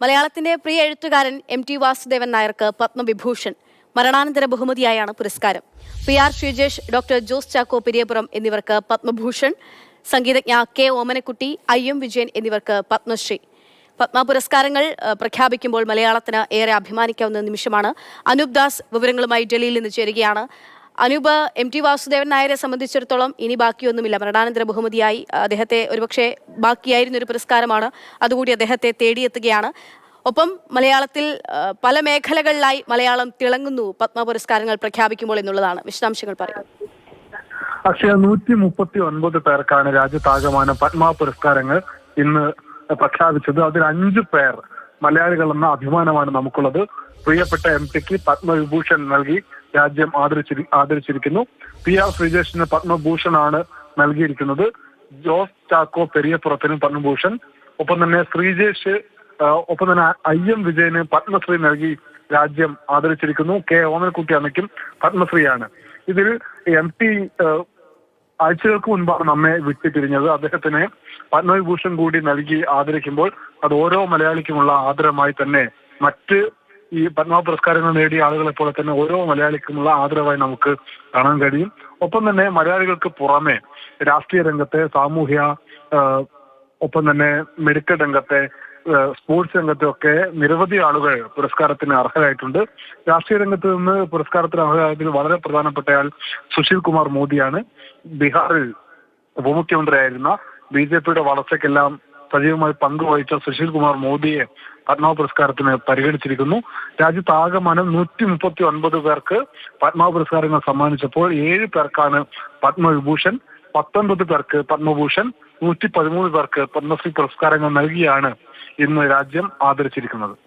മലയാളത്തിന്റെ പ്രിയ എഴുത്തുകാരൻ MT വാസുദേവൻ നായർക്ക് പത്മവിഭൂഷൺ മരണാനന്തര ബഹുമതിയായാണ് പുരസ്കാരം. PR ശ്രീജേഷ്, ഡോക്ടർ ജോസ് ചാക്കോ പെരിയപുറം എന്നിവർക്ക് പത്മഭൂഷൺ, സംഗീതജ്ഞ K ഓമനക്കുട്ടി, IM വിജയൻ എന്നിവർക്ക് പത്മശ്രീ. പത്മ പുരസ്കാരങ്ങൾ പ്രഖ്യാപിക്കുമ്പോൾ മലയാളത്തിന് ഏറെ അഭിമാനിക്കാവുന്ന നിമിഷമാണ്. അനൂപ് ദാസ് വിവരങ്ങളുമായി ഡൽഹിയിൽ നിന്ന് ചേരുകയാണ്. അനൂപ്, MT വാസുദേവൻ നായരെ സംബന്ധിച്ചിടത്തോളം ഇനി ബാക്കിയൊന്നുമില്ല. മരണാനന്തര ബഹുമതിയായി അദ്ദേഹത്തെ ഒരുപക്ഷെ ബാക്കിയായിരുന്ന ഒരു പുരസ്കാരമാണ്, അതുകൂടി അദ്ദേഹത്തെ തേടിയെത്തുകയാണ്. ഒപ്പം മലയാളത്തിൽ പല മേഖലകളിലായി മലയാളം തിളങ്ങുന്നു പത്മ പുരസ്കാരങ്ങൾ പ്രഖ്യാപിക്കുമ്പോൾ എന്നുള്ളതാണ്. വിശദാംശങ്ങൾ പറയും. അക്ഷയ, 139 പേർക്കാണ് രാജ്യത്താകമാന പത്മ പുരസ്കാരങ്ങൾ ഇന്ന് പ്രഖ്യാപിച്ചത്. അതിൽ 5 പേർ മലയാളികൾ എന്ന അഭിമാനമാണ് നമുക്കുള്ളത്. പ്രിയപ്പെട്ട MTക്ക് പത്മവിഭൂഷൺ നൽകി രാജ്യം ആദരിച്ചിരിക്കുന്നു. PR ശ്രീജേഷിന് പത്മഭൂഷണാണ് നൽകിയിരിക്കുന്നത്. ജോസ് ചാക്കോ പെരിയപുറത്തിന് പത്മഭൂഷൺ, ഒപ്പം തന്നെ ശ്രീജേഷ്, ഒപ്പം തന്നെ IM വിജയന് പത്മശ്രീ നൽകി രാജ്യം ആദരിച്ചിരിക്കുന്നു. K ഓമനക്കുട്ടി അമ്മയ്ക്കും പത്മശ്രീയാണ്. ഇതിൽ MT ആഴ്ചകൾക്ക് മുൻപാണ് നമ്മെ വിട്ടുപിരിഞ്ഞത്. അദ്ദേഹത്തിന് പത്മവിഭൂഷൺ കൂടി നൽകി ആദരിക്കുമ്പോൾ അത് ഓരോ മലയാളിക്കുമുള്ള ആദരമായി തന്നെ മറ്റ് ഈ പത്മ പുരസ്കാരങ്ങൾ നേടിയ ആളുകളെ പോലെ തന്നെ ഓരോ മലയാളിക്കുമുള്ള ആദരവായി നമുക്ക് കാണാൻ കഴിയും. ഒപ്പം തന്നെ മലയാളികൾക്ക് പുറമെ രാഷ്ട്രീയ രംഗത്തെ, സാമൂഹ്യ, ഒപ്പം തന്നെ മെഡിക്കൽ രംഗത്തെ, സ്പോർട്സ് രംഗത്തെ ഒക്കെ നിരവധി ആളുകൾ പുരസ്കാരത്തിന് അർഹരായിട്ടുണ്ട്. രാഷ്ട്രീയ രംഗത്ത് നിന്ന് പുരസ്കാരത്തിന് അർഹരായതിൽ വളരെ പ്രധാനപ്പെട്ടയാൾ സുശീൽ കുമാർ മോദിയാണ്. ബീഹാറിൽ ഉപമുഖ്യമന്ത്രിയായിരുന്ന BJPയുടെ വളർച്ചയ്ക്കെല്ലാം സജീവമായി പങ്കുവഹിച്ച സുശീൽ കുമാർ മോദിയെ പത്മ പുരസ്കാരത്തിന് പരിഗണിച്ചിരിക്കുന്നു. രാജ്യത്താകമാനം 139 പേർക്ക് പത്മ പുരസ്കാരങ്ങൾ സമ്മാനിച്ചപ്പോൾ 7 പേർക്കാണ് പത്മവിഭൂഷൺ, 19 പേർക്ക് പത്മഭൂഷൺ, 113 പേർക്ക് പത്മശ്രീ പുരസ്കാരങ്ങൾ നൽകിയാണ് ഇന്ന് രാജ്യം ആദരിച്ചിരിക്കുന്നത്.